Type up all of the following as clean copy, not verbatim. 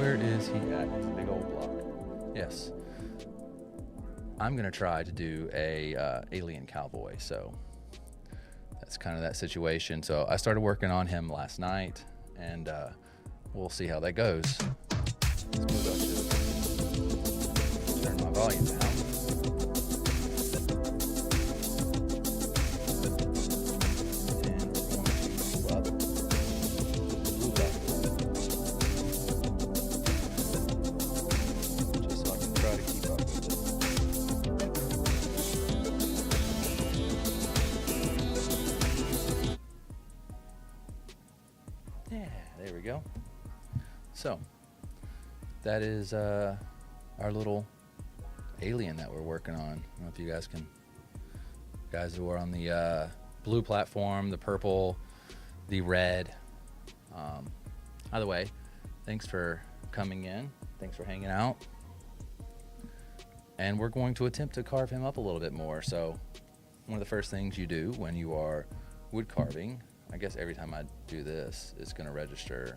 Where is he at? It's a big old block. Yes. I'm going to try to do a Alien-Cowboy, so that's kind of that situation. So I started working on him last night, and we'll see how that goes. Let's move up to turn my volume down. There we go. So that is our little alien that we're working on. I don't know if you guys who are on the blue platform, the purple, the red. Either way, thanks for coming in. Thanks for hanging out. And we're going to attempt to carve him up a little bit more. So one of the first things you do when you are wood carving, I guess every time I do this, it's going to register.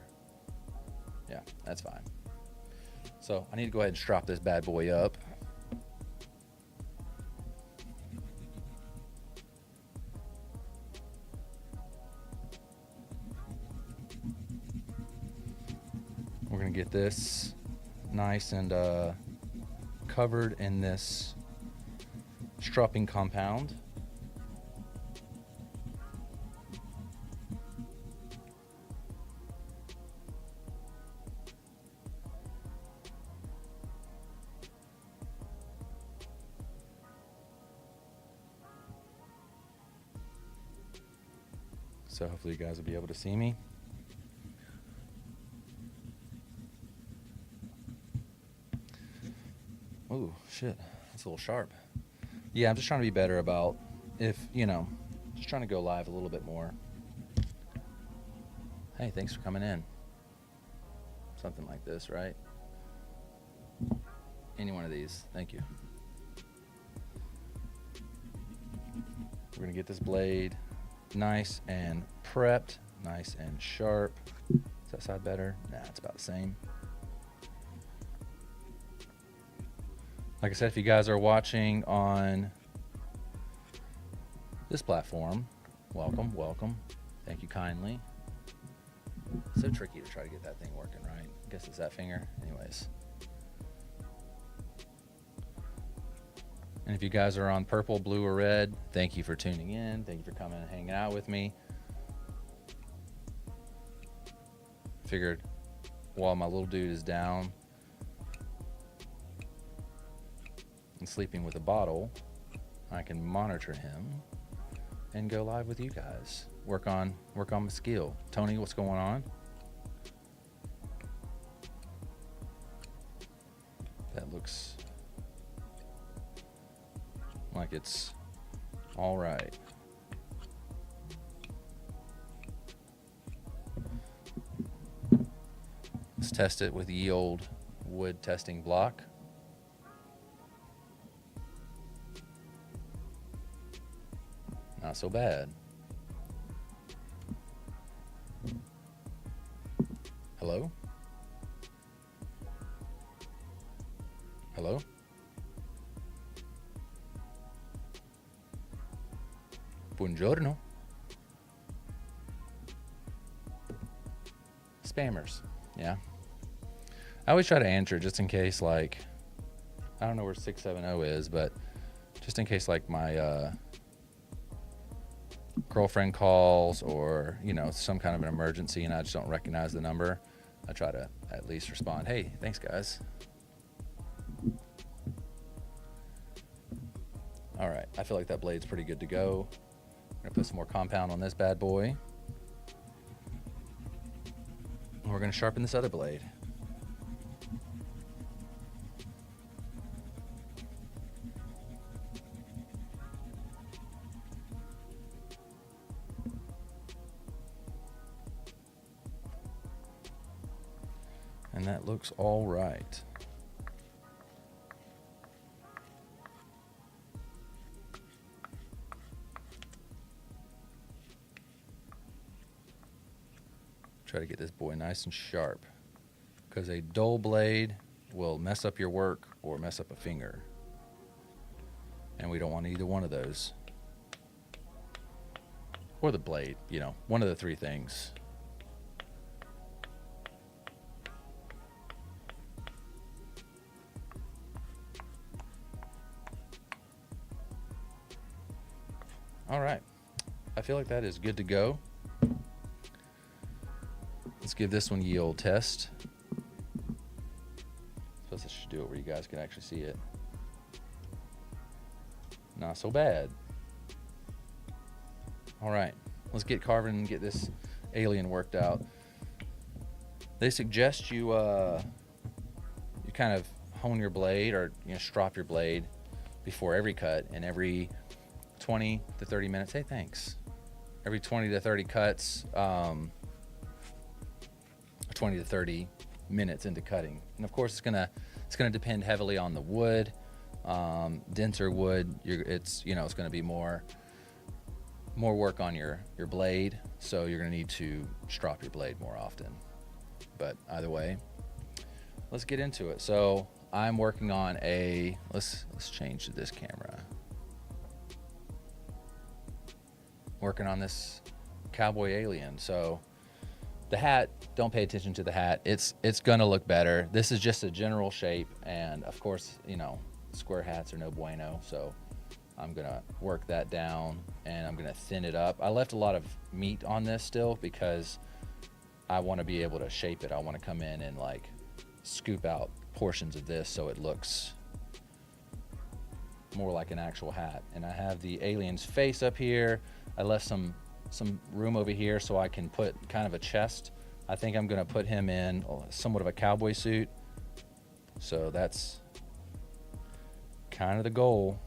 Yeah, that's fine. So I need to go ahead and strap this bad boy up. We're going to get this nice and covered in this strapping compound. So hopefully you guys will be able to see me. Oh, shit. That's a little sharp. Yeah, I'm just trying to be better about just trying to go live a little bit more. Hey, thanks for coming in. Something like this, right? Any one of these. Thank you. We're going to get this blade nice and prepped, nice and sharp. Is that side better? Nah, it's about the same. Like I said, if you guys are watching on this platform, welcome. Thank you kindly. So tricky to try to get that thing working right. I guess it's that finger. Anyways. And if you guys are on purple, blue, or red, thank you for tuning in. Thank you for coming and hanging out with me. Figured while my little dude is down and sleeping with a bottle, I can monitor him and go live with you guys. Work on my skill. Tony, what's going on? That looks like it's all right. Let's test it with the old wood testing block. Not so bad. Hello? Hello? Buongiorno. Spammers. Yeah. I always try to answer just in case, like, I don't know where 670 is, but just in case, like, my girlfriend calls or, some kind of an emergency and I just don't recognize the number, I try to at least respond, hey, thanks, guys. All right. I feel like that blade's pretty good to go. I'm going to put some more compound on this bad boy. And we're going to sharpen this other blade. And that looks all right. Try to get this boy nice and sharp. because a dull blade will mess up your work or mess up a finger. And we don't want either one of those. Or the blade, you know, one of the three things. All right, I feel like that is good to go. Let's give this one a yield test. Suppose I should do it where you guys can actually see it. Not so bad. All right, let's get carving and get this alien worked out. They suggest you kind of hone your blade, or strop your blade before every cut, and every 20 to 30 minutes. Hey, thanks. Every 20 to 30 cuts, 20 to 30 minutes into cutting. And of course, it's gonna depend heavily on the wood. Denser wood, it's gonna be more work on your blade, so you're gonna need to strop your blade more often. But either way, let's get into it. So I'm working on let's change to this camera. Working on this cowboy alien. So the hat, don't pay attention to the hat. It's gonna look better. This is just a general shape, and of course, square hats are no bueno. So I'm gonna work that down, and I'm gonna thin it up. I left a lot of meat on this still because I want to be able to shape it. I want to come in and like scoop out portions of this so it looks more like an actual hat. And I have the alien's face up here. I left some room over here so I can put kind of a chest. I think I'm gonna put him in somewhat of a cowboy suit. So that's kind of the goal.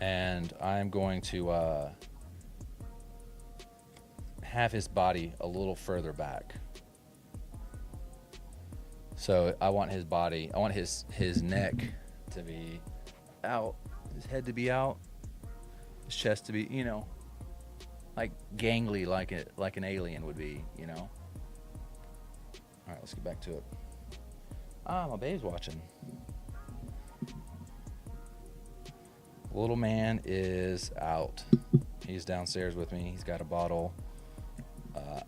And I'm going to have his body a little further back. So I want his body, I want his neck to be out, his head to be out, his chest to be, like gangly, like an alien would be, All right, let's get back to it. My babe's watching. Little man is out. He's downstairs with me. He's got a bottle.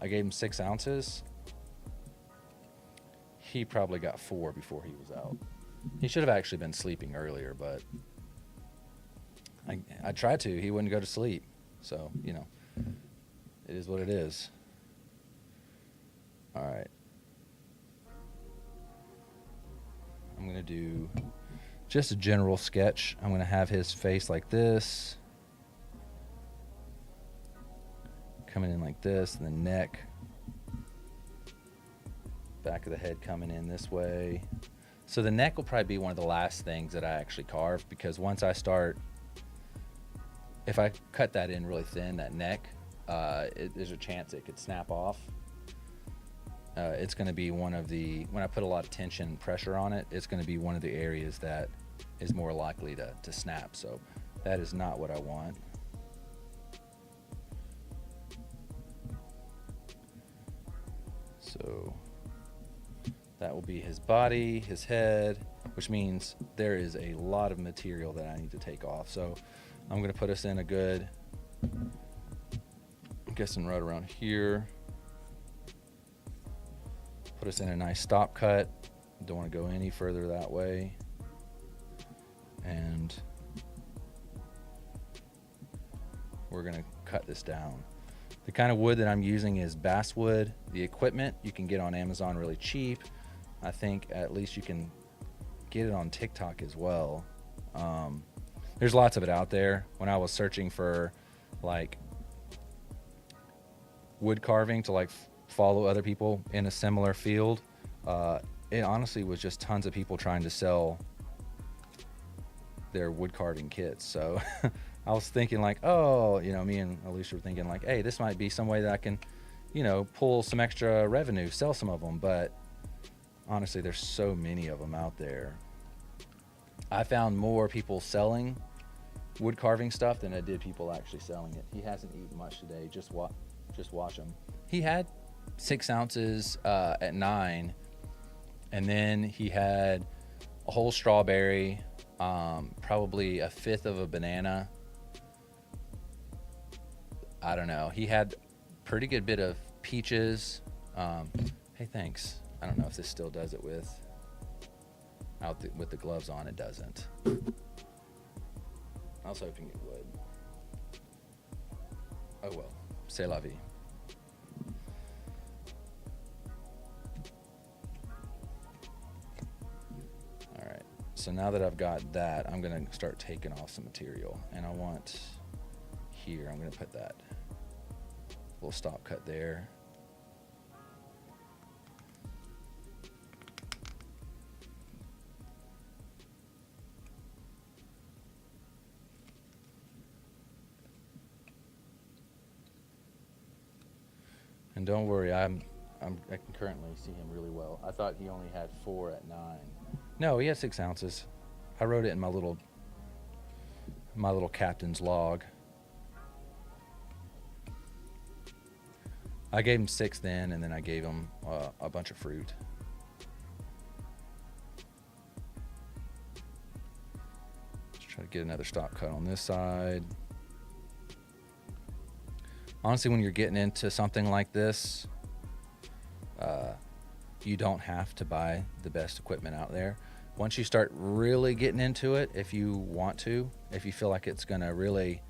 I gave him 6 ounces. He probably got 4 before he was out. He should have actually been sleeping earlier, but I tried to. He wouldn't go to sleep. So, it is what it is. All right. I'm going to do just a general sketch. I'm going to have his face like this, coming in like this, and the neck, back of the head coming in this way. So the neck will probably be one of the last things that I actually carve, because once I start, if I cut that in really thin, that neck, there's a chance it could snap off. It's going to be one of the, when I put a lot of tension and pressure on it, it's going to be one of the areas that is more likely to snap. So that is not what I want. So that will be his body, his head, which means there is a lot of material that I need to take off. So I'm going to put us in a good, I'm guessing right around here. Put us in a nice stop cut. Don't want to go any further that way. And we're going to cut this down. The kind of wood that I'm using is basswood. The equipment you can get on Amazon really cheap. I think at least you can get it on TikTok as well. There's lots of it out there. When I was searching for like wood carving to like follow other people in a similar field, it honestly was just tons of people trying to sell their wood carving kits. So I was thinking like, oh, me and Alicia were thinking like, hey, this might be some way that I can, pull some extra revenue, sell some of them. But honestly, there's so many of them out there. I found more people selling wood carving stuff than I did people actually selling it. He hasn't eaten much today. Just watch him. He had 6 ounces at 9, and then he had a whole strawberry, probably a fifth of a banana. I don't know. He had pretty good bit of peaches. Hey, thanks. I don't know if this still does it with the gloves on. It doesn't. I was hoping it would. Oh well. C'est la vie. All right. So now that I've got that, I'm going to start taking off some material. And I want here, I'm going to put that little stop cut there. And don't worry, I can currently see him really well. I thought he only had 4 at 9. No, he had 6 ounces. I wrote it in my little captain's log. I gave him 6 then, and then I gave him a bunch of fruit. Let's try to get another stop cut on this side. Honestly, when you're getting into something like this, you don't have to buy the best equipment out there. Once you start really getting into it, if you want to, if you feel like it's going to really,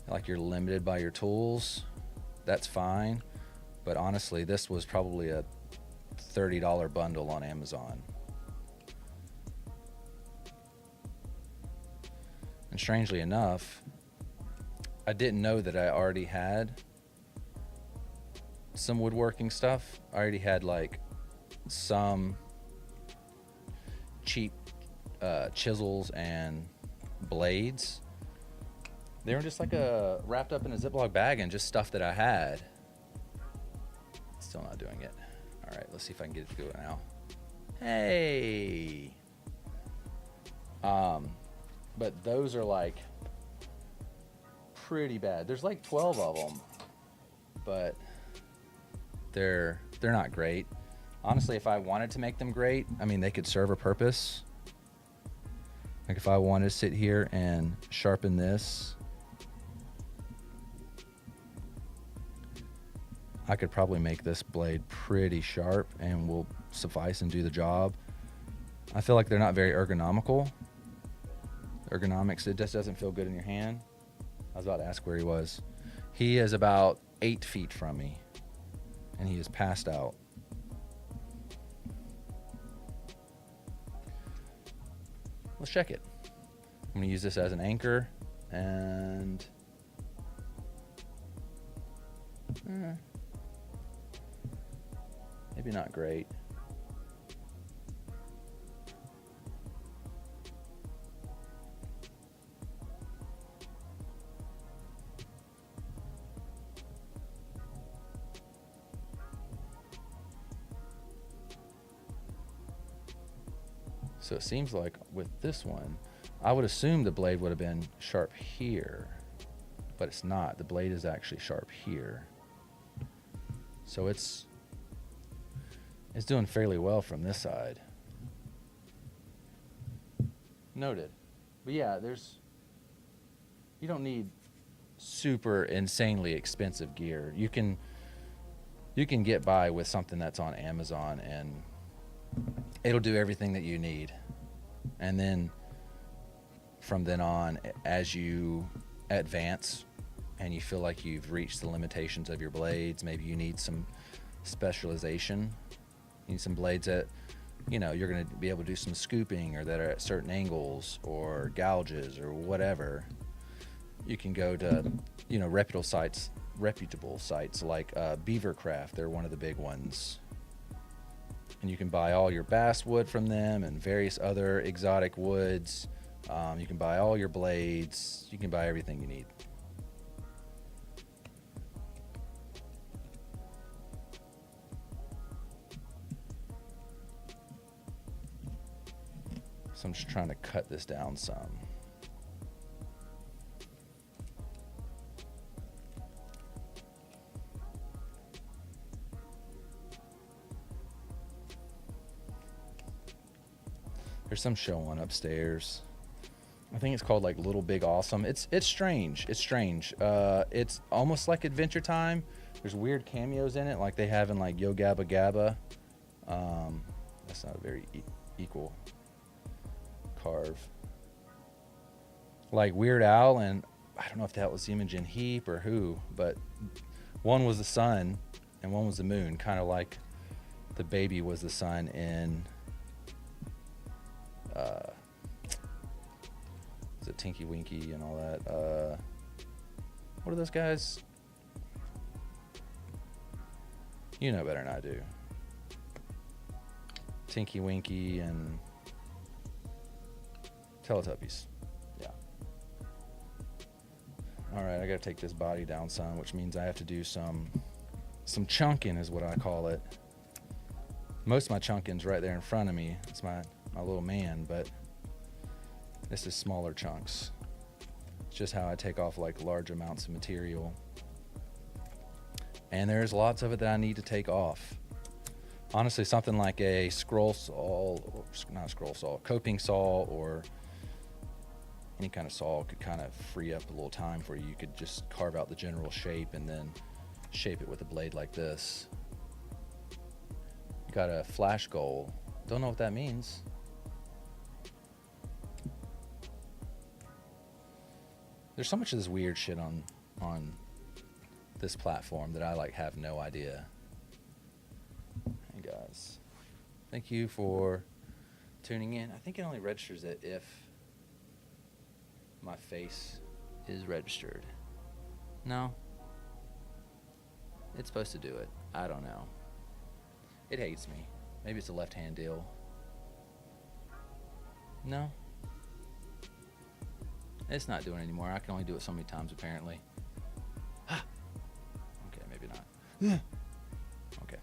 like you're limited by your tools, that's fine. But honestly, this was probably a $30 bundle on Amazon. And strangely enough, I didn't know that I already had some woodworking stuff. I already had like some cheap chisels and blades. They were just like wrapped up in a Ziploc bag and just stuff that I had. Still not doing it. All right, let's see if I can get it to do it now. Hey. But those are like pretty bad. There's like 12 of them, but they're not great. Honestly, if I wanted to make them great, I mean, they could serve a purpose. Like if I wanted to sit here and sharpen this, I could probably make this blade pretty sharp and will suffice and do the job. I feel like they're not very ergonomical. Ergonomics, it just doesn't feel good in your hand. I was about to ask where he was. He is about 8 feet from me, and he is passed out. Let's check it. I'm going to use this as an anchor, and maybe not great. So it seems like with this one, I would assume the blade would have been sharp here, but it's not. The blade is actually sharp here. So it's doing fairly well from this side. Noted. But yeah, you don't need super insanely expensive gear. You can get by with something that's on Amazon, and it'll do everything that you need. And then from then on, as you advance and you feel like you've reached the limitations of your blades, maybe you need some specialization. You need some blades that, you're going to be able to do some scooping, or that are at certain angles, or gouges, or whatever. You can go to, reputable sites like Beavercraft. They're one of the big ones. And you can buy all your basswood from them and various other exotic woods. You can buy all your blades. You can buy everything you need. So I'm just trying to cut this down some. There's some show on upstairs. I think it's called like Little Big Awesome. It's strange. It's strange. It's almost like Adventure Time. There's weird cameos in it, like they have in like Yo Gabba Gabba. That's not a very equal carve. Like Weird Al, and I don't know if that was Imogen Heap or who, but one was the sun and one was the moon, kind of like the baby was the sun in is it Tinky Winky and all that? What are those guys? You know better than I do. Tinky Winky and Teletubbies. Yeah. All right, I gotta take this body down some, which means I have to do some chunking is what I call it. Most of my chunking's right there in front of me. It's my little man, but this is smaller chunks. It's just how I take off like large amounts of material. And there's lots of it that I need to take off. Honestly, something like a scroll saw, not a scroll saw, coping saw, or any kind of saw could kind of free up a little time for you. You could just carve out the general shape and then shape it with a blade like this. Got a flash goal. Don't know what that means. There's so much of this weird shit on this platform that I like have no idea. Hey guys, thank you for tuning in. I think it only registers it if my face is registered. No, it's supposed to do it. I don't know. It hates me. Maybe it's a left-hand deal. No, it's not doing it anymore. I can only do it so many times apparently. Okay, maybe not. Okay,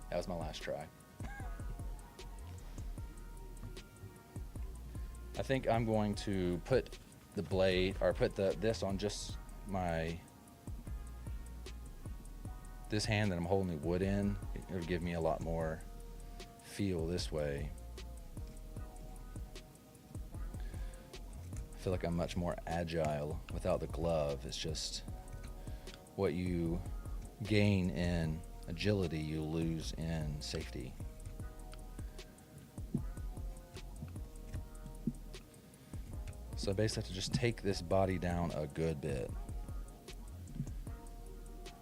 that was my last try. I think I'm going to put the blade, or put this on just this hand that I'm holding the wood in. It'll give me a lot more feel this way. I feel like I'm much more agile without the glove. It's just what you gain in agility, you lose in safety. So I basically have to just take this body down a good bit.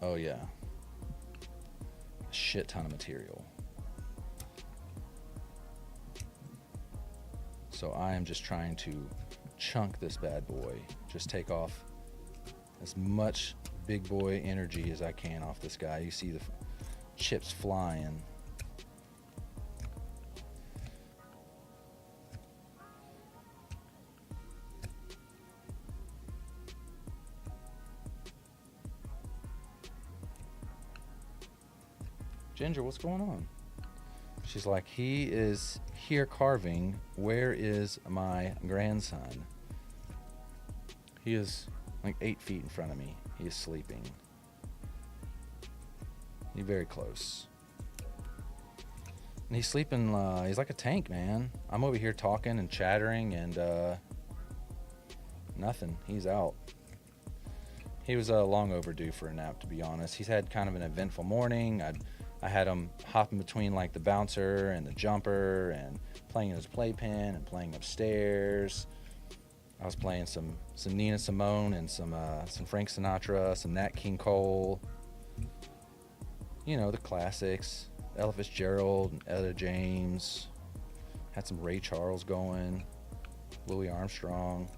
Oh yeah. A shit ton of material. So I am just trying to chunk this bad boy. Just take off as much big boy energy as I can off this guy. You see the chips flying. Ginger, what's going on? She's like, he is here carving. Where is my grandson? He is like 8 feet in front of me. He is sleeping. He's very close. And he's sleeping, he's like a tank, man. I'm over here talking and chattering and nothing. He's out. He was long overdue for a nap, to be honest. He's had kind of an eventful morning. I had him hopping between like the bouncer and the jumper and playing in his playpen and playing upstairs. I was playing some Nina Simone and some Frank Sinatra, some Nat King Cole. You know, the classics. Ella Fitzgerald and Etta James. Had some Ray Charles going. Louis Armstrong.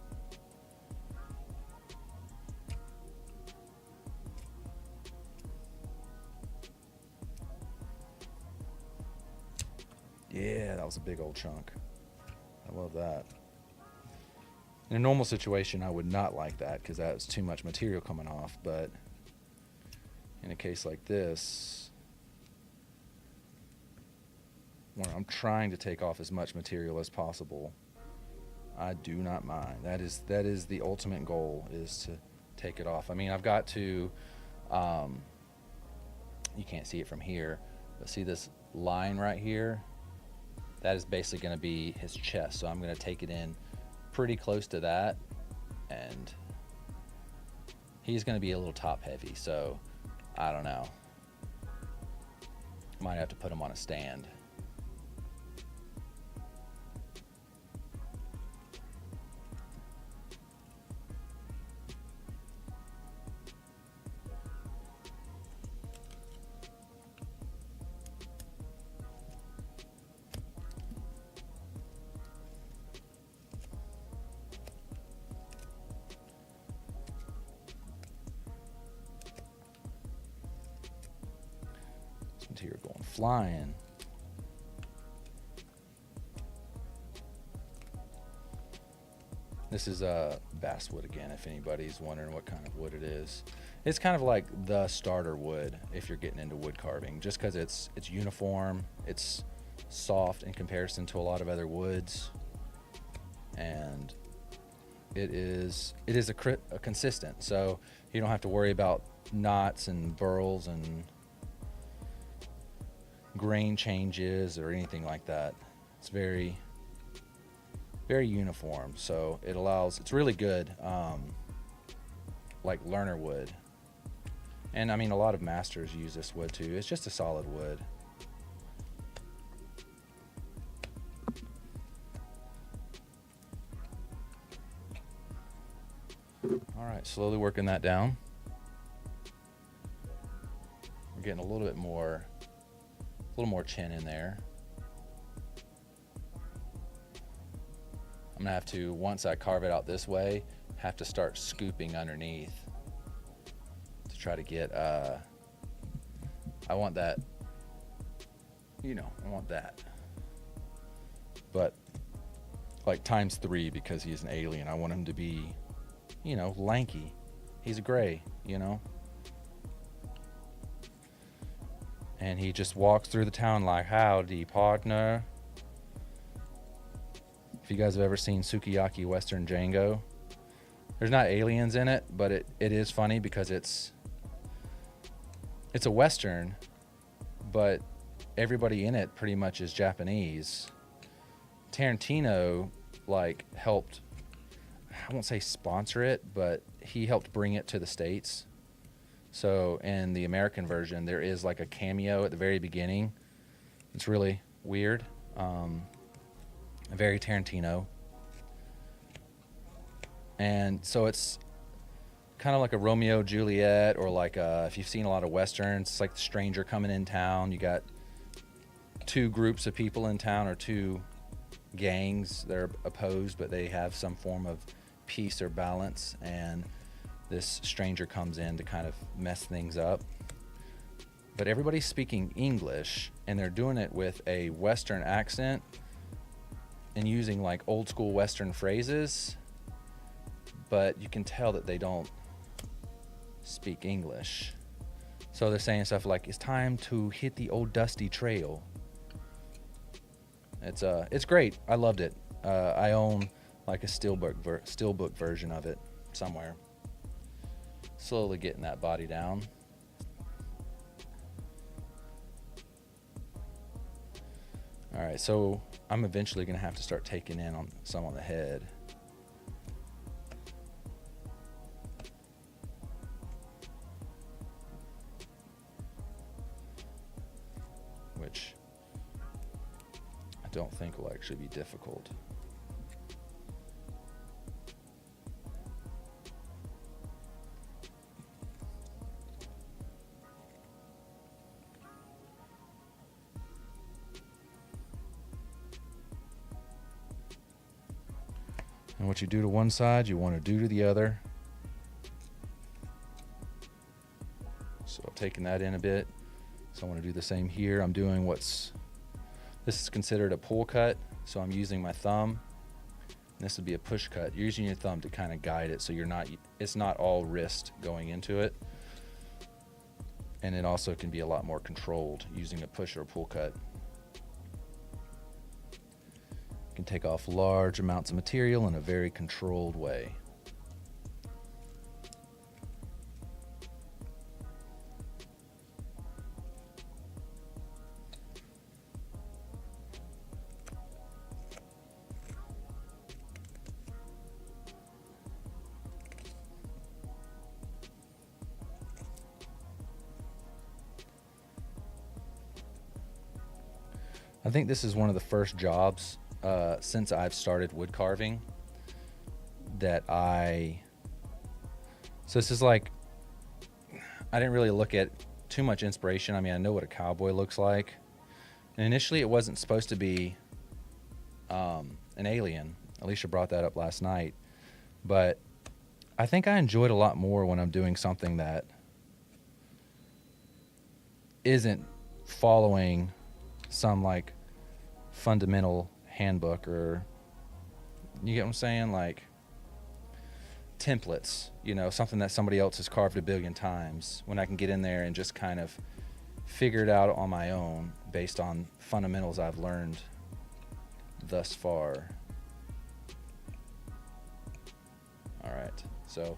Yeah, that was a big old chunk. I love that. In a normal situation, I would not like that because that's too much material coming off. But in a case like this, when I'm trying to take off as much material as possible, I do not mind. That is the ultimate goal, is to take it off. I mean, I've got to, you can't see it from here, but see this line right here? that is basically going to be his chest. So I'm going to take it in pretty close to that, and he's going to be a little top heavy, so I don't know. Might have to put him on a stand. Here going flying. This is basswood again, if anybody's wondering what kind of wood it is. It's kind of like the starter wood if you're getting into wood carving, just because it's uniform, it's soft in comparison to a lot of other woods, and it is a consistent, so you don't have to worry about knots and burls and grain changes or anything like that. It's very, very uniform, so it's really good, like learner wood. And I mean, a lot of masters use this wood too. It's just a solid wood. All right, slowly working that down. We're getting a little more chin in there. I'm gonna have to, once I carve it out this way, have to start scooping underneath to try to get, I want that, I want that. But like ×3, because he's an alien, I want him to be, lanky. He's a gray, And he just walks through the town like, howdy, partner. If you guys have ever seen Sukiyaki Western Django, there's not aliens in it, but it is funny because it's a Western, but everybody in it pretty much is Japanese. Tarantino, helped, I won't say sponsor it, but he helped bring it to the States. So in the American version, there is a cameo at the very beginning. It's really weird. Very Tarantino. And so it's kind of like a Romeo Juliet, or if you've seen a lot of Westerns, it's like the stranger coming in town. You got two groups of people in town, or two gangs that are opposed, but they have some form of peace or balance, and this stranger comes in to kind of mess things up. But everybody's speaking English, and they're doing it with a Western accent and using old school Western phrases, but you can tell that they don't speak English. So they're saying stuff like, it's time to hit the old dusty trail. It's great. I loved it. I own a steelbook version of it somewhere. Slowly getting that body down. All right, so I'm eventually going to have to start taking in some on the head. Which I don't think will actually be difficult. And what you do to one side, you want to do to the other. So I'm taking that in a bit. So I want to do the same here. I'm doing this is considered a pull cut. So I'm using my thumb. And this would be a push cut. You're using your thumb to kind of guide it, so it's not all wrist going into it. And it also can be a lot more controlled using a push or a pull cut. You can take off large amounts of material in a very controlled way. I think this is one of the first jobs since I've started wood carving that so this is like, I didn't really look at too much inspiration. I mean, I know what a cowboy looks like. And initially it wasn't supposed to be an alien. Alicia brought that up last night. But I think I enjoy it a lot more when I'm doing something that isn't following some like fundamental handbook, or you get what I'm saying? Like templates, you know, something that somebody else has carved a billion times, when I can get in there and just kind of figure it out on my own based on fundamentals I've learned thus far. All right, so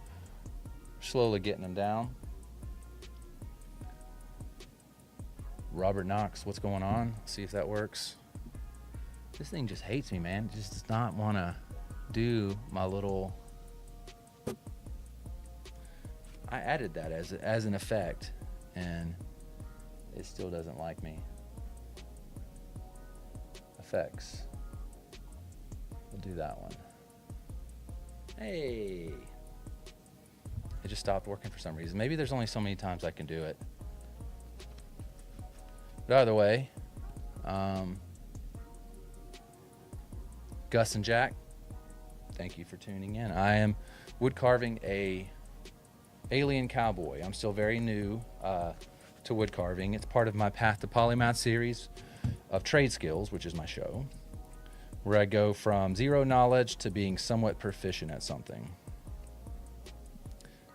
slowly getting them down. Robert Knox, what's going on? See if that works. This thing just hates me, man. It just does not want to do my little... I added that as an effect, and it still doesn't like me. Effects. We'll do that one. Hey! It just stopped working for some reason. Maybe there's only so many times I can do it. But either way, Gus and Jack, thank you for tuning in. I am wood carving a Alien-Cowboy. I'm still very new to wood carving. It's part of my Path to Polymath series of trade skills, which is my show, where I go from zero knowledge to being somewhat proficient at something.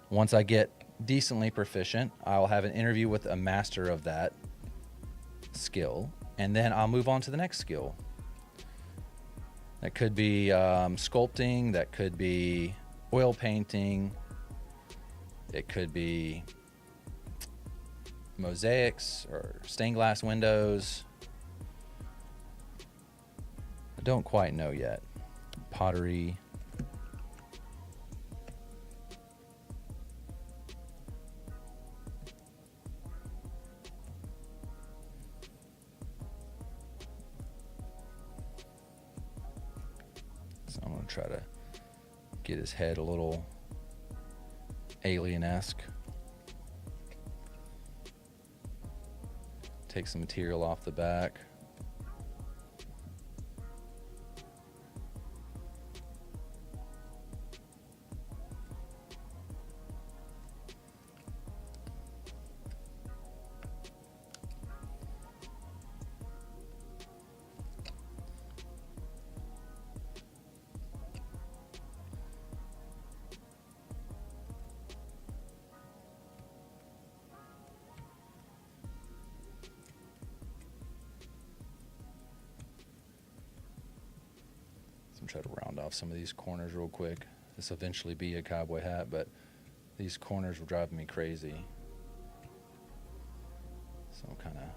Once I get decently proficient, I'll have an interview with a master of that skill, and then I'll move on to the next skill. That could be sculpting, that could be oil painting, it could be mosaics or stained glass windows. I don't quite know yet. Pottery. So I'm going to try to get his head a little alien-esque. Take some material off the back. Try to round off some of these corners real quick. This will eventually be a cowboy hat, but these corners were driving me crazy. So I'm kind of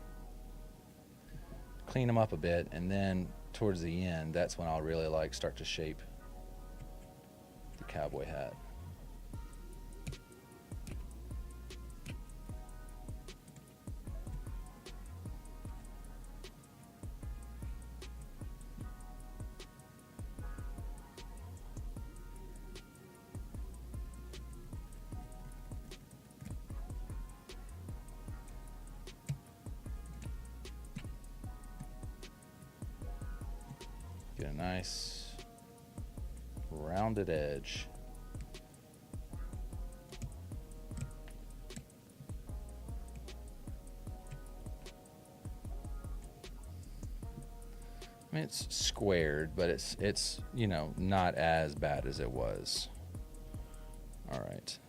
clean them up a bit, and then towards the end, that's when I'll really like start to shape the cowboy hat. Get a nice rounded edge. I mean, it's squared, but it's you know, not as bad as it was. All right.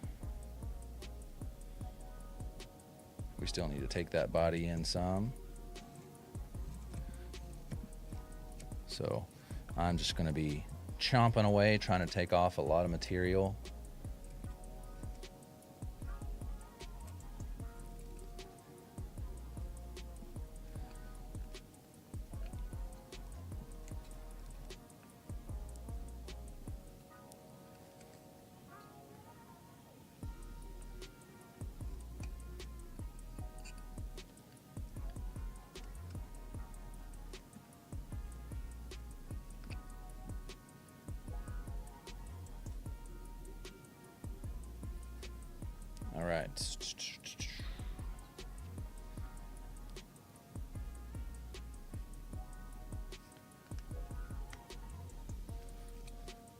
We still need to take that body in some. So I'm just going to be chomping away, trying to take off a lot of material. right.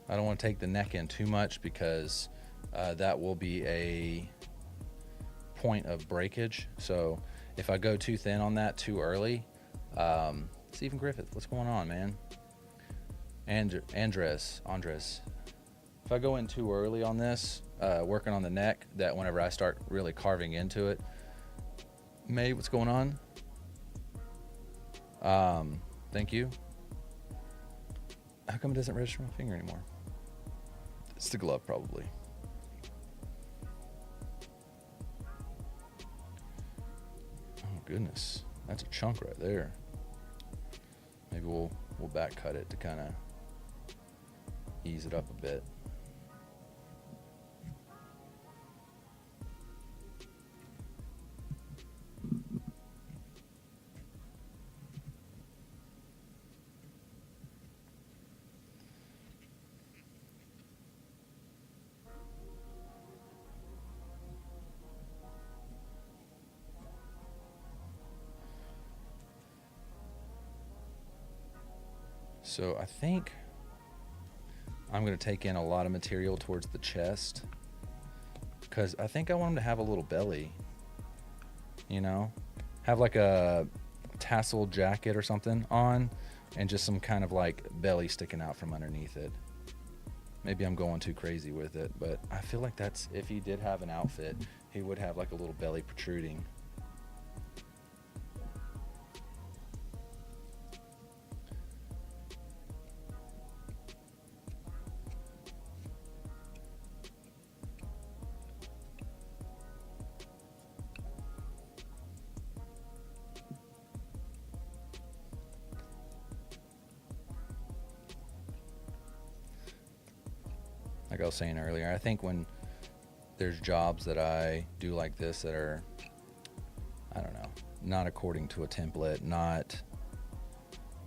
I don't want to take the neck in too much because that will be a point of breakage. So if I go too thin on that too early, Stephen Griffith, what's going on, man? Andres. If I go in too early on this, working on the neck, that whenever I start really carving into it, May, what's going on? Thank you. How come it doesn't register my finger anymore? It's the glove, probably. Oh goodness, that's a chunk right there. Maybe we'll back cut it to kind of ease it up a bit. So I think I'm going to take in a lot of material towards the chest because I think I want him to have a little belly, you know, have like a tassel jacket or something on and just some kind of like belly sticking out from underneath it. Maybe I'm going too crazy with it, but I feel like that's, if he did have an outfit, he would have like a little belly protruding. Like I was saying earlier, I think when there's jobs that I do like this that are, I don't know, not according to a template, not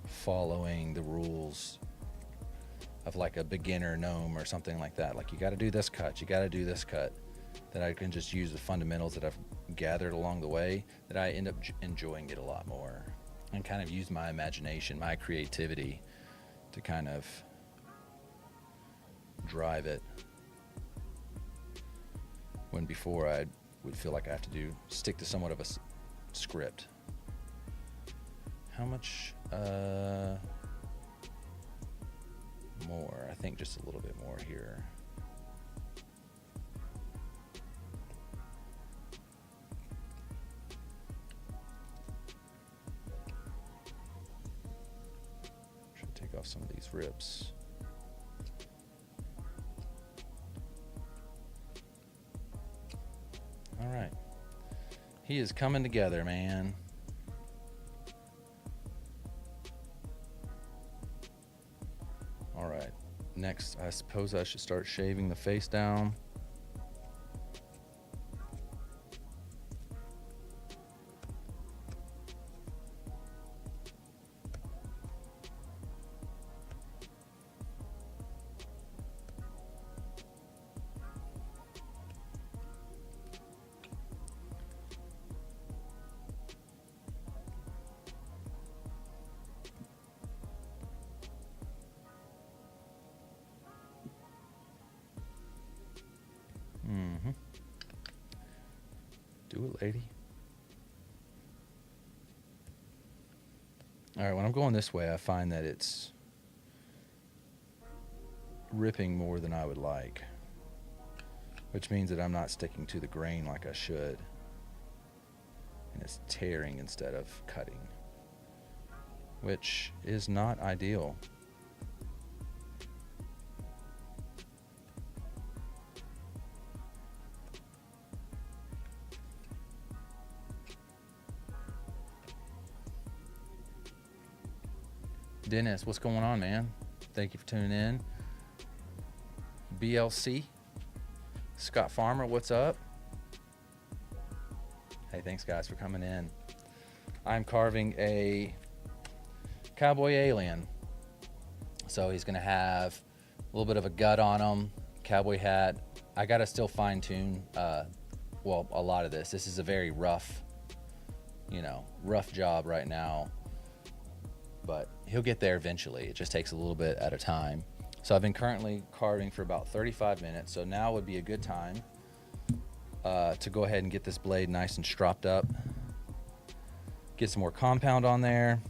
following the rules of like a beginner gnome or something like that. Like you got to do this cut, you got to do this cut, that I can just use the fundamentals that I've gathered along the way, that I end up enjoying it a lot more and kind of use my imagination, my creativity to kind of drive it, when before I would feel like I have to stick to somewhat of a script. How much more? I think just a little bit more here. Should take off some of these rips. All right. He is coming together, man. All right. Next, I suppose I should start shaving the face down. Do it, lady. All right, when I'm going this way, I find that it's ripping more than I would like, which means that I'm not sticking to the grain like I should, and it's tearing instead of cutting, which is not ideal. Dennis, what's going on, man? Thank you for tuning in. BLC, Scott Farmer, what's up? Hey, thanks guys for coming in. I'm carving a cowboy alien. So he's gonna have a little bit of a gut on him, cowboy hat. I gotta still fine tune well, a lot of this. This is a very rough, rough job right now, but he'll get there eventually. It just takes a little bit at a time. So I've been currently carving for about 35 minutes. So now would be a good time to go ahead and get this blade nice and stropped up. Get some more compound on there.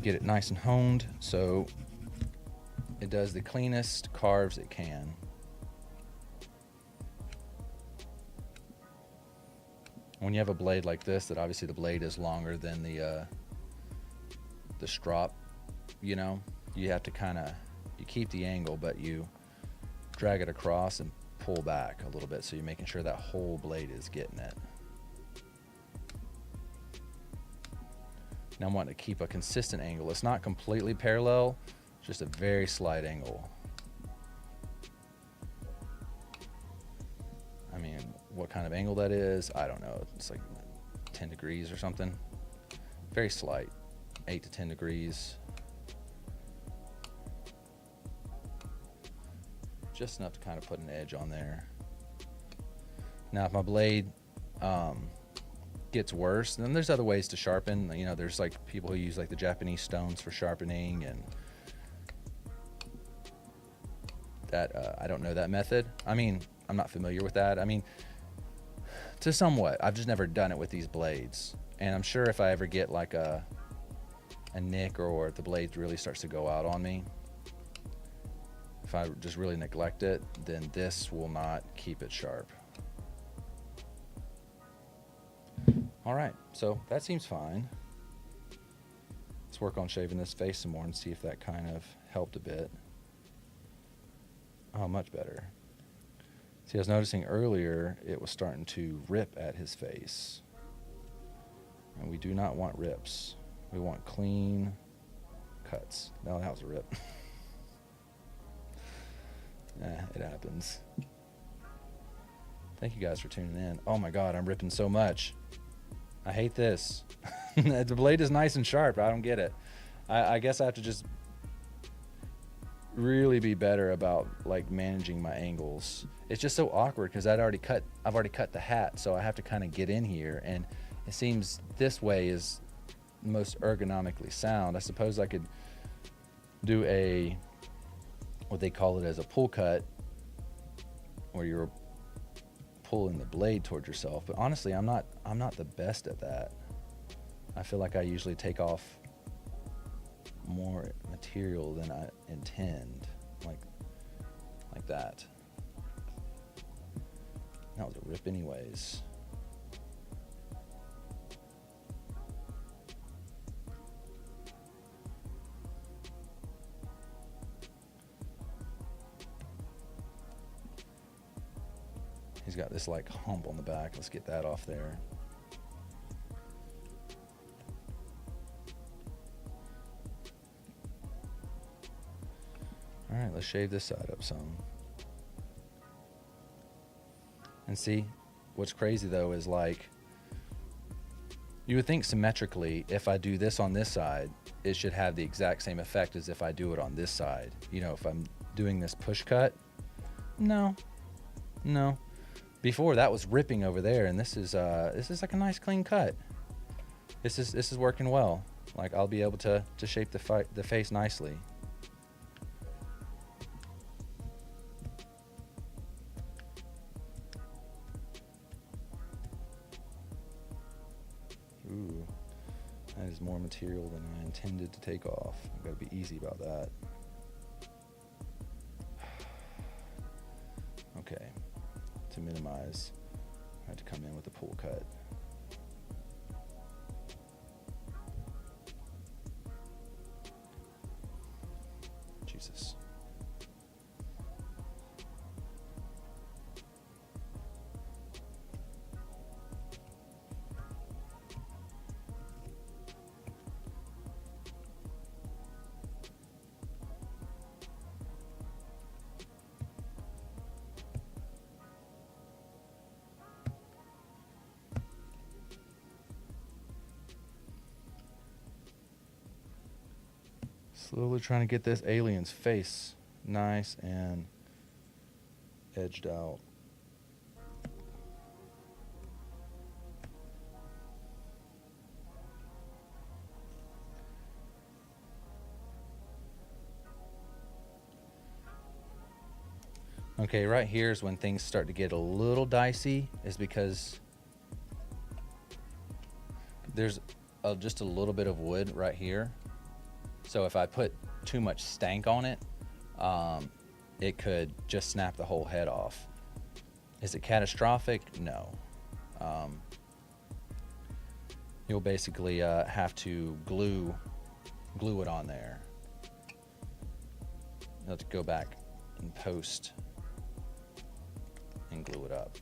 Get it nice and honed so it does the cleanest carves it can. When you have a blade like this, that obviously the blade is longer than the strop, you have to you keep the angle, but you drag it across and pull back a little bit, so you're making sure that whole blade is getting it. Now I'm wanting to keep a consistent angle. It's not completely parallel, just a very slight angle. I mean, what kind of angle that is, I don't know. It's like 10 degrees or something. Very slight, 8 to 10 degrees. Just enough to kind of put an edge on there. Now if my blade gets worse, then there's other ways to sharpen. There's like people who use like the Japanese stones for sharpening, and that I don't know that method. I mean, I'm not familiar with that. I mean, to somewhat. I've just never done it with these blades, and I'm sure if I ever get like a nick, or if the blade really starts to go out on me, if I just really neglect it, then this will not keep it sharp. All right, so that seems fine. Let's work on shaving this face some more and see if that kind of helped a bit. Oh, much better. See, I was noticing earlier it was starting to rip at his face. And we do not want rips. We want clean cuts. No, that was a rip. It happens. Thank you guys for tuning in. Oh my God, I'm ripping so much. I hate this. The blade is nice and sharp. I don't get it. I guess I have to just really be better about like managing my angles. It's just so awkward because I've already cut the hat, so I have to kind of get in here, and it seems this way is most ergonomically sound. I suppose I could do what they call it as a pull cut, where you're pulling the blade towards yourself, but honestly I'm not the best at that. I feel like I usually take off more material than I intend, like that. That was a rip anyways. He's got this like hump on the back. Let's get that off there. All right, let's shave this side up some. And see, what's crazy though is like, you would think symmetrically, if I do this on this side, it should have the exact same effect as if I do it on this side. If I'm doing this push cut, no. Before that was ripping over there, and this is like a nice clean cut. This is working well. Like I'll be able to shape the face nicely. Ooh, that is more material than I intended to take off. I've got to be easy about that. Okay. To minimize, I have to come in with a pull cut. Jesus. Slowly trying to get this alien's face nice and edged out. Okay, right here is when things start to get a little dicey, is because there's just a little bit of wood right here. So if I put too much stank on it, it could just snap the whole head off. Is it catastrophic? No. You'll basically have to glue it on there. Let's go back and post and glue it up.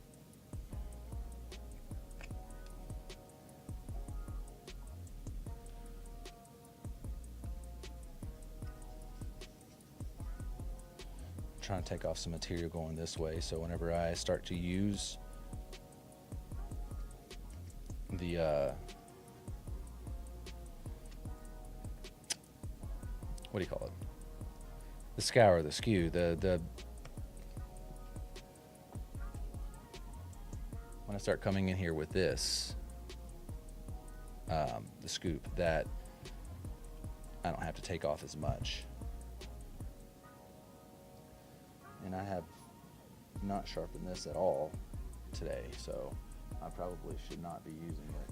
I'm trying to take off some material going this way, so whenever I start to use the what do you call it? The scour, the skew, the when I start coming in here with this, the scoop, that I don't have to take off as much. And I have not sharpened this at all today, so I probably should not be using it.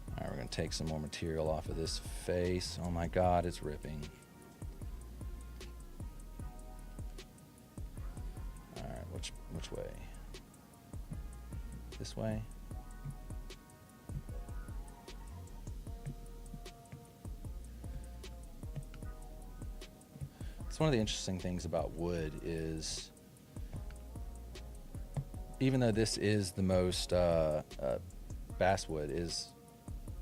All right, we're gonna take some more material off of this face. Oh my God, it's ripping. All right, which way? This way? It's one of the interesting things about wood is, even though this is the most, basswood is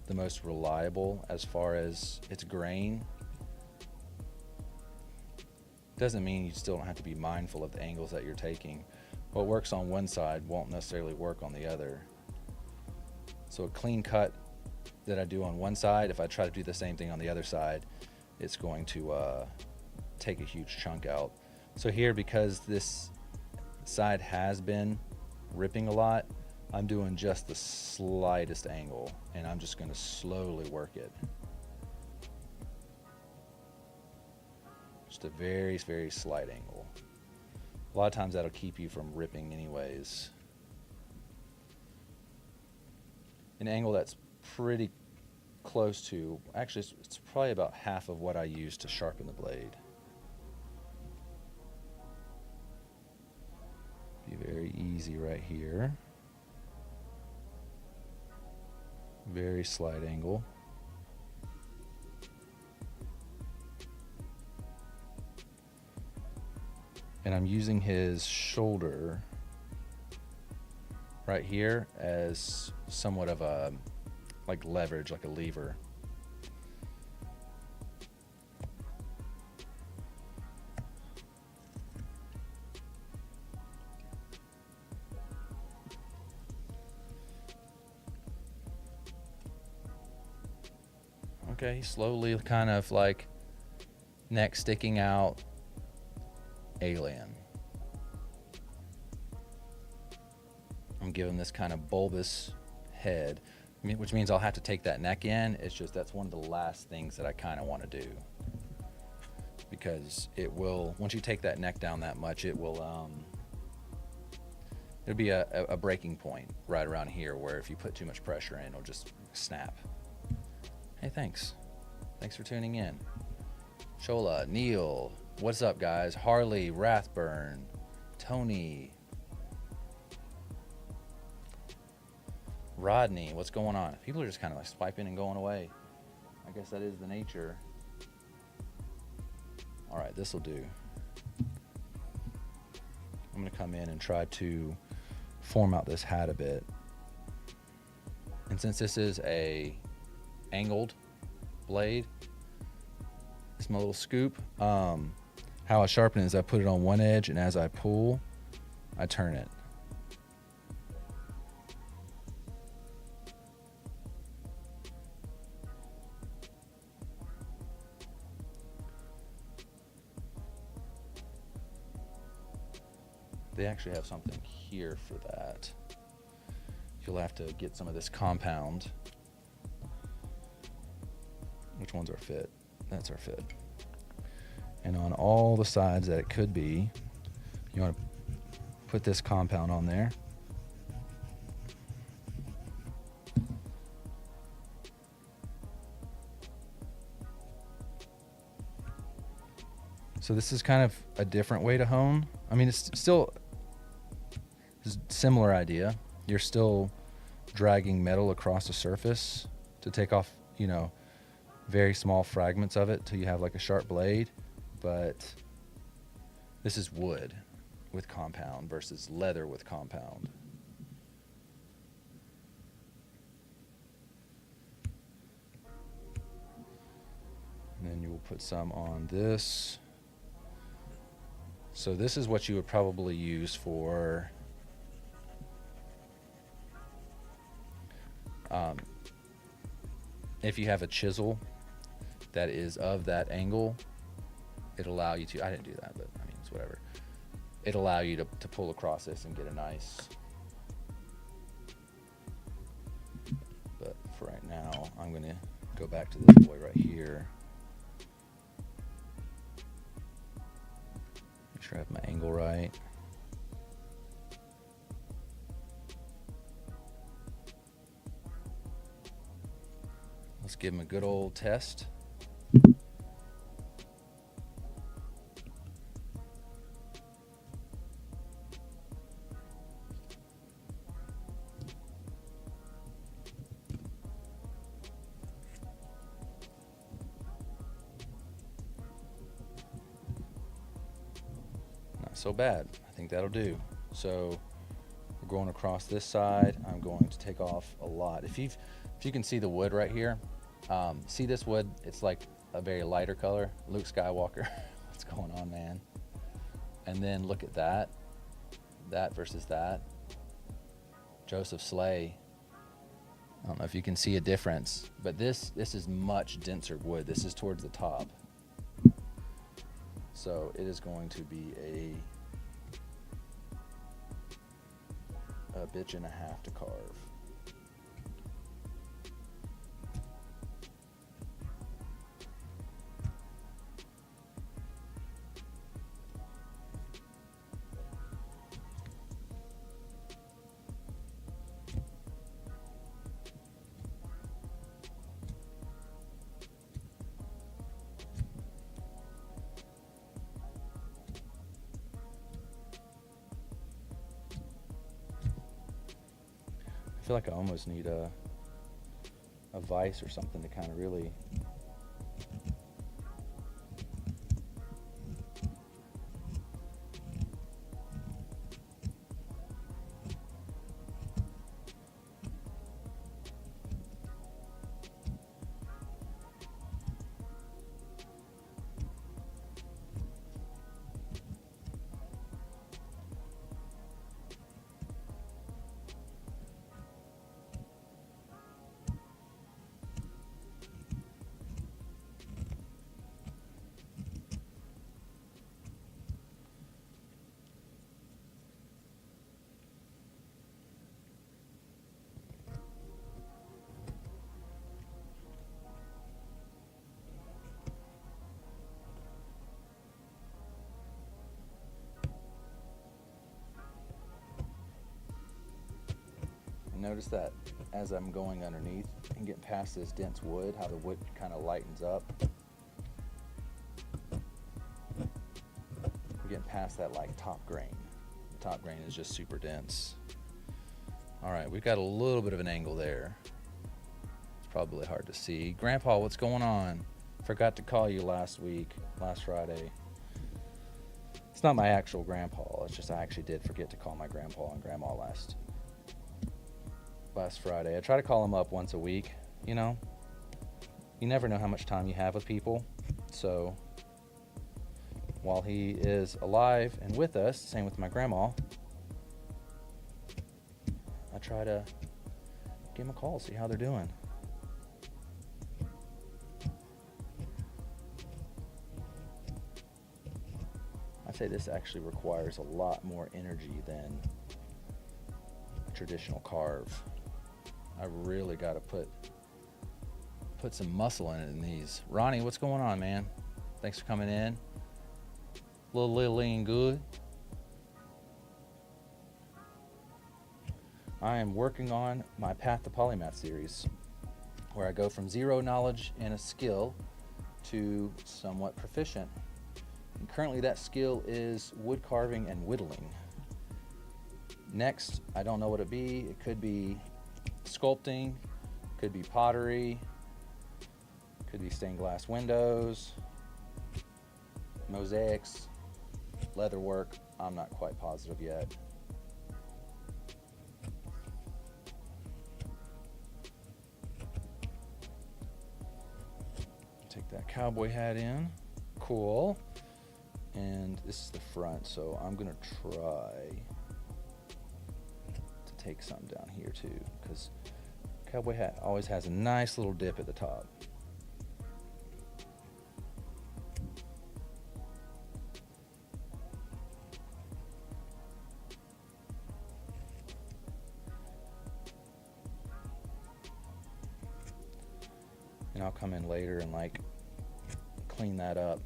the most reliable as far as its grain, doesn't mean you still don't have to be mindful of the angles that you're taking. What works on one side won't necessarily work on the other. So a clean cut that I do on one side, if I try to do the same thing on the other side, it's going to take a huge chunk out. So here, because this side has been ripping a lot, I'm doing just the slightest angle, and I'm just going to slowly work it. Just a very, very slight angle. A lot of times that'll keep you from ripping anyways. An angle that's pretty close to, actually it's probably about half of what I use to sharpen the blade. Be very easy right here. Very slight angle. And I'm using his shoulder right here as somewhat of a like leverage, like a lever. Okay, slowly, kind of like neck sticking out, alien. I'm giving this kind of bulbous head, which means I'll have to take that neck in. It's just that's one of the last things that I kind of want to do, because it will, once you take that neck down that much, it will there'll be a breaking point right around here where if you put too much pressure in, it'll just snap. Hey, thanks for tuning in. Shola, Neil, what's up, guys? Harley, Rathburn, Tony, Rodney, what's going on? People are just kind of like swiping and going away. I guess that is the nature. All right, this will do. I'm gonna come in and try to form out this hat a bit. And since this is a angled blade, it's my little scoop. How I sharpen it is I put it on one edge, and as I pull, I turn it. They actually have something here for that. You'll have to get some of this compound. Which one's our fit? That's our fit. And on all the sides that it could be, you want to put this compound on there. So this is kind of a different way to hone. I mean, it's still a similar idea. You're still dragging metal across the surface to take off, you know, very small fragments of it till you have like a sharp blade. But this is wood with compound versus leather with compound. And then you will put some on this. So this is what you would probably use for if you have a chisel that is of that angle, it'll allow you to, I didn't do that, but I mean, it's whatever. It'll allow you to pull across this and get a nice, but for right now, I'm gonna go back to this boy right here. Make sure I have my angle right. Let's give him a good old test. Not so bad. I think that'll do. So we're going across this side. I'm going to take off a lot. If you can see the wood right here, see this wood? It's like a very lighter color. Luke Skywalker. What's going on, man? And then look at that versus that. Joseph Slay. I don't know if you can see a difference, but this is much denser wood. This is towards the top. So it is going to be a bitch and a half to carve. I feel like I almost need a vise or something to kind of really notice that as I'm going underneath and getting past this dense wood, how the wood kind of lightens up. We're getting past that like top grain. The top grain is just super dense. All right, we've got a little bit of an angle there. It's probably hard to see. Grandpa, what's going on? Forgot to call you last Friday. It's not my actual grandpa. It's just I actually did forget to call my grandpa and grandma last Friday. I try to call them up once a week, you know. You never know how much time you have with people. So while he is alive and with us, same with my grandma, I try to give them a call, see how they're doing. I say this actually requires a lot more energy than a traditional carve. I really got to put some muscle in these. Ronnie, what's going on, man? Thanks for coming in. Little lean good. I am working on my Path to Polymath series, where I go from zero knowledge and a skill to somewhat proficient. And currently that skill is wood carving and whittling. Next, I don't know what it be. It could be sculpting, could be pottery, could be stained glass windows, mosaics, leather work. I'm not quite positive yet. Take that cowboy hat in. Cool. And this is the front, so I'm gonna try to take some down here too, because cowboy hat always has a nice little dip at the top. And I'll come in later and like clean that up.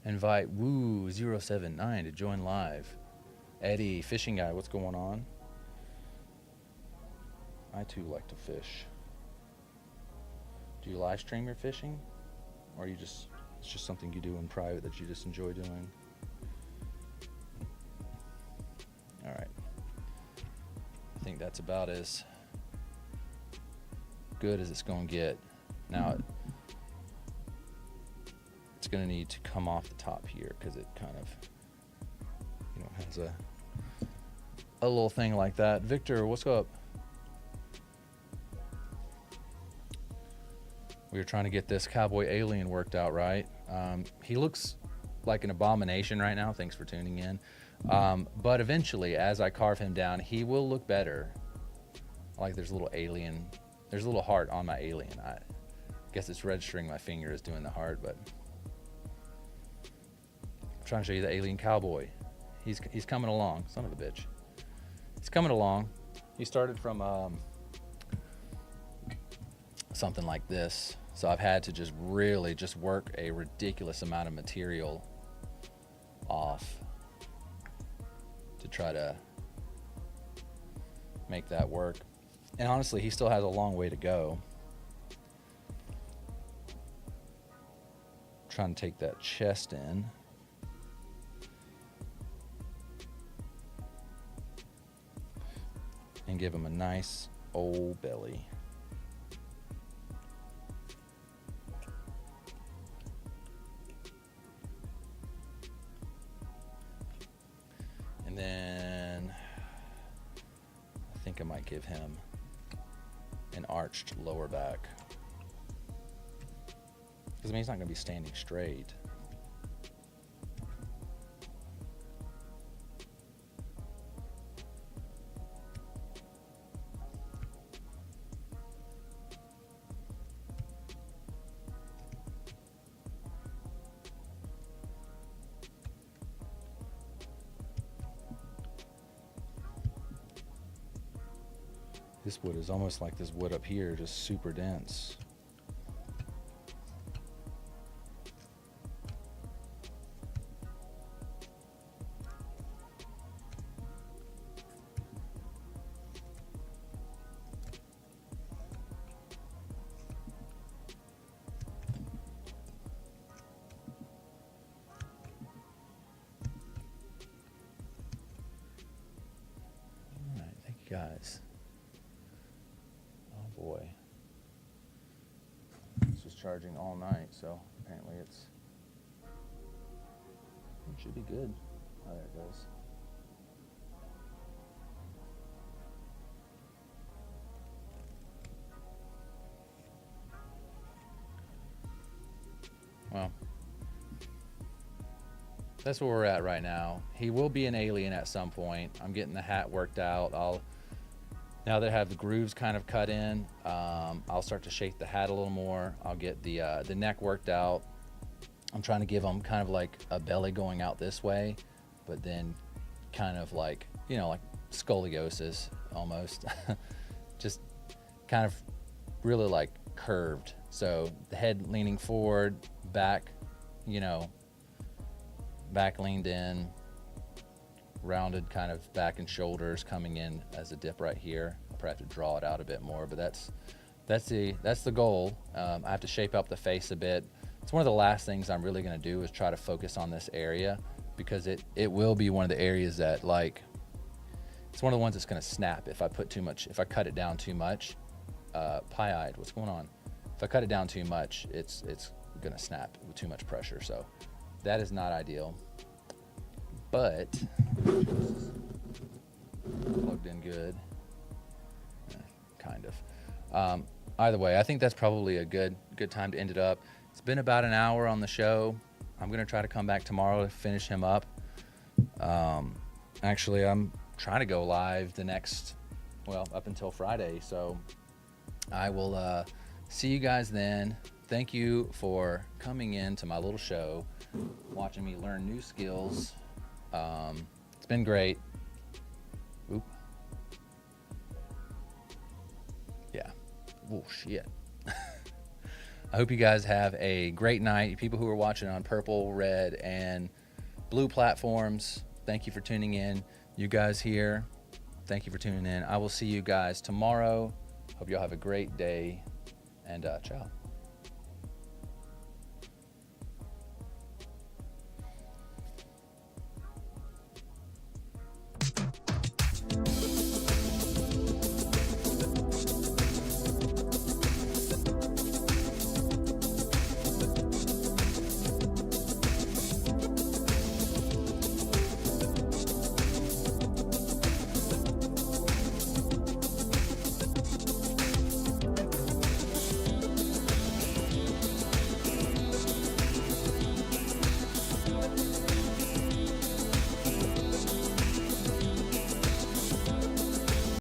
Invite Woo079 to join live. Eddie, fishing guy, what's going on? I too like to fish. Do you live stream your fishing? Or it's just something you do in private that you just enjoy doing? All right. I think that's about as good as it's going to get. Now, it's going to need to come off the top here because it kind of, has a little thing like that. Victor, what's up? We were trying to get this cowboy alien worked out right. He looks like an abomination right now. Thanks for tuning in. But eventually, as I carve him down, he will look better. Like there's a little alien. There's a little heart on my alien. I guess it's registering my finger as doing the heart, but I'm trying to show you the Alien-Cowboy. He's coming along. Son of a bitch. He's coming along. He started from something like this. So I've had to just really just work a ridiculous amount of material off to try to make that work. And honestly, he still has a long way to go. Trying to take that chest in. And give him a nice old belly. And then I think I might give him an arched lower back. Because he's not going to be standing straight. This wood is almost like this wood up here, just super dense. All right, thank you guys. Boy, this was charging all night, so apparently it should be good. Oh, there it goes. Well, that's where we're at right now. He will be an alien at some point. I'm getting the hat worked out. Now that I have the grooves kind of cut in, I'll start to shape the hat a little more. I'll get the neck worked out. I'm trying to give him kind of like a belly going out this way, but then kind of like, you know, like scoliosis almost. Just kind of really like curved. So the head leaning forward, back, you know, back leaned in, rounded kind of back and shoulders coming in as a dip right here. I'll probably have to draw it out a bit more, but that's the goal. I have to shape up the face a bit. It's one of the last things I'm really going to do is try to focus on this area, because it will be one of the areas that, like, it's one of the ones that's going to snap if I cut it down too much. Pie-eyed, what's going on? If I cut it down too much, it's going to snap with too much pressure. So that is not ideal. But plugged in good, kind of. Either way, I think that's probably a good time to end it up. It's been about an hour on the show. I'm gonna try to come back tomorrow to finish him up. Actually, I'm trying to go live up until Friday. So I will see you guys then. Thank you for coming in to my little show, watching me learn new skills. It's been great. Oop. Yeah. Oh, shit. I hope you guys have a great night. People who are watching on purple, red, and blue platforms, thank you for tuning in. You guys here, thank you for tuning in. I will see you guys tomorrow. Hope y'all have a great day, and ciao.